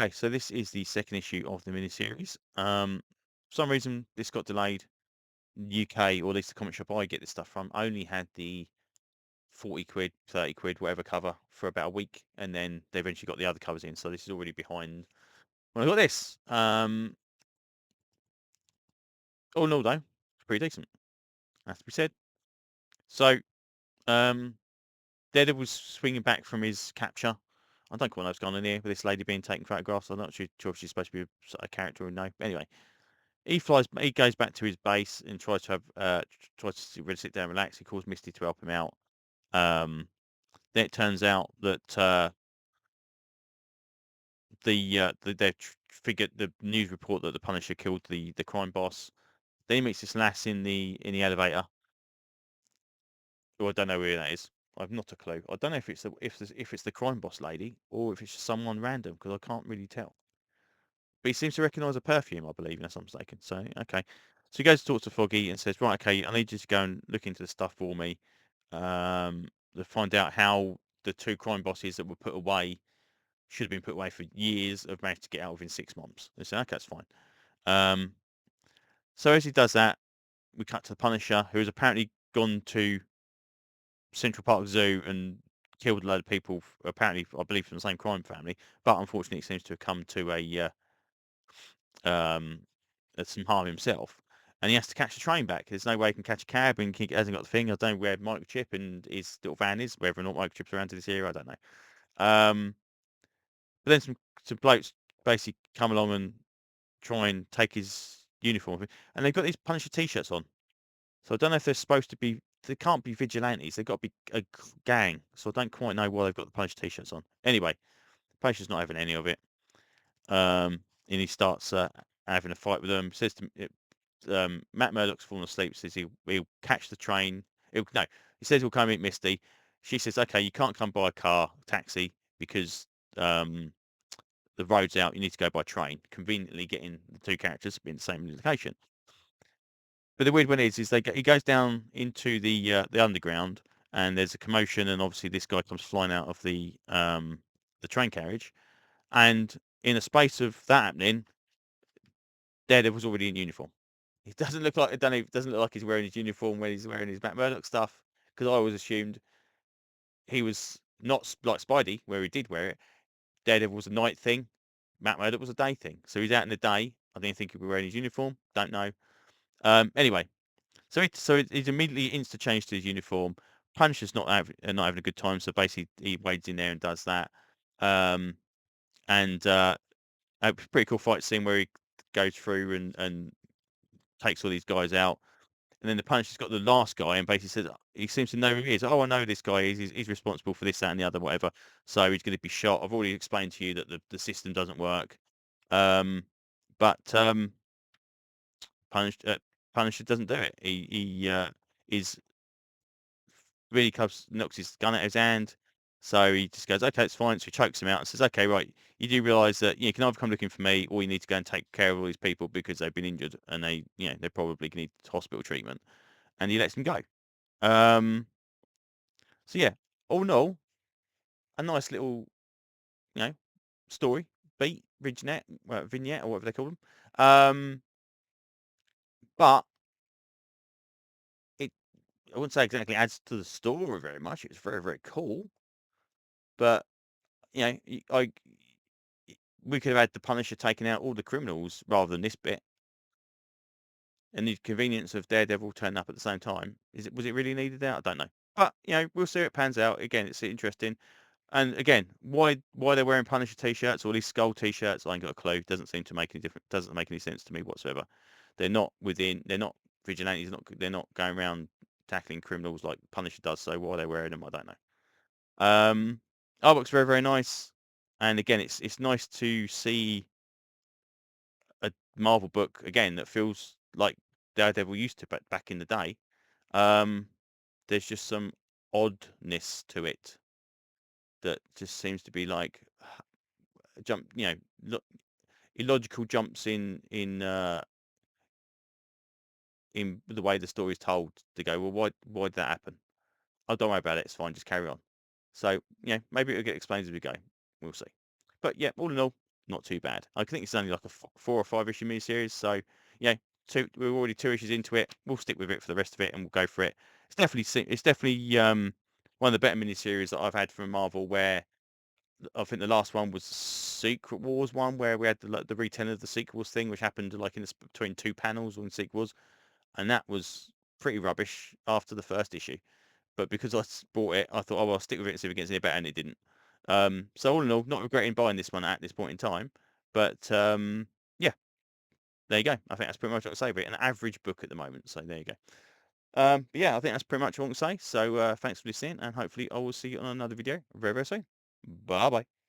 Okay, so this is the second issue of the miniseries. For some reason, this got delayed. UK, or at least the comic shop I get this stuff from, only had the 40 quid, 30 quid, whatever cover for about a week, and then they eventually got the other covers in. So this is already behind when I got this. All in all, though, it's pretty decent. Has to be said. So, Daredevil's swinging back from his capture. I don't quite know what's going on here with this lady being taken photographs. I'm not sure if she's supposed to be a character or no. Anyway, he goes back to his base and tries to really sit down and relax. He calls Misty to help him out. Then it turns out that they've figured the news report that the Punisher killed the crime boss. Then he meets this lass in the elevator. Oh, I don't know who that is. I've not a clue. I don't know if it's the crime boss lady or if it's just someone random because I can't really tell. But he seems to recognise a perfume, I believe, unless I'm mistaken. So okay. So he goes to talk to Foggy and says, "Right, okay, I need you to go and look into the stuff for me, to find out how the two crime bosses that were put away should have been put away for years have managed to get out within 6 months." They say, "Okay, that's fine." Um, so as he does that, we cut to the Punisher, who has apparently gone to Central Park Zoo and killed a load of people. Apparently, I believe from the same crime family, but unfortunately, he seems to have come to um, some harm himself, and he has to catch the train back. There's no way he can catch a cab, and he hasn't got the thing. I don't know where Microchip and his little van is. Whether or not Microchip's around to this era, I don't know. But then some blokes basically come along and try and take his uniform, and they've got these Punisher t-shirts on. So I don't know if they're supposed to be. They can't be vigilantes. They've got to be a gang. So I don't quite know why they've got the Punisher t-shirts on. Anyway, Punisher's not having any of it. And he starts having a fight with them. Says to Matt Murdock's fallen asleep. Says he'll catch the train. No, he says he'll come meet Misty. She says, "Okay, you can't come by a taxi, because the road's out. You need to go by train." Conveniently getting the two characters to be in the same location. But the weird one is he goes down into the underground, and there's a commotion, and obviously this guy comes flying out of the train carriage, and in the space of that happening, Daredevil's already in uniform. He doesn't look like doesn't look like he's wearing his uniform when he's wearing his Matt Murdock stuff, because I always assumed he was not like Spidey, where he did wear it. Daredevil was a night thing. Matt Murdock was a day thing. So he's out in the day. I didn't think he'd be wearing his uniform. Don't know. Anyway, so he's immediately insta-changed to his uniform. Punisher's not having a good time, so basically he wades in there and does that. And a pretty cool fight scene where he goes through and takes all these guys out. And then the Punisher's got the last guy and basically says, he seems to know who he is. "Oh, I know this guy. He's responsible for this, that, and the other, whatever. So he's going to be shot. I've already explained to you that the system doesn't work." Um, but Punisher doesn't do it. He is really knocks his gun out of his hand. So he just goes, "Okay, it's fine." So he chokes him out and says, "Okay, right, you do realise that you can either come looking for me, or you need to go and take care of all these people because they've been injured and they probably need hospital treatment." And he lets them go. Um, so yeah, all in all, a nice little, you know, story, vignette, or whatever they call them. But it, I wouldn't say exactly adds to the story very much. It's very, very cool. But, we could have had the Punisher taking out all the criminals rather than this bit. And the convenience of Daredevil turning up at the same time. Was it really needed there? I don't know. But, we'll see how it pans out. Again, it's interesting. And again, why they're wearing Punisher t-shirts or these Skull t-shirts, I ain't got a clue. Doesn't seem to make any difference. Doesn't make any sense to me whatsoever. They're not vigilantes. They're not going around tackling criminals like Punisher does. So why they're wearing them, I don't know. Artwork's very, very nice. And again, it's nice to see a Marvel book again that feels like Daredevil used to back in the day. There's just some oddness to it that just seems to be like jump, illogical jumps in the way the story is told, to go, well, why did that happen? Oh, don't worry about it. It's fine. Just carry on. So maybe it'll get explained as we go. We'll see. But yeah, all in all, not too bad. I think it's only like a 4 or 5 issue miniseries, so yeah, we're already 2 issues into it. We'll stick with it for the rest of it, and we'll go for it. It's definitely one of the better miniseries that I've had from Marvel. Where I think the last one was the Secret Wars one, where we had the retelling of the Secret Wars thing, which happened like between 2 panels on Secret Wars, and that was pretty rubbish after the first issue. But because I bought it, I thought, oh, well, I'll stick with it and see if it gets any better, and it didn't. So all in all, not regretting buying this one at this point in time. But yeah, there you go. I think that's pretty much what I say about it. An average book at the moment. So there you go. But yeah, I think that's pretty much what I can say. So thanks for listening, and hopefully I will see you on another video very, very soon. Bye bye.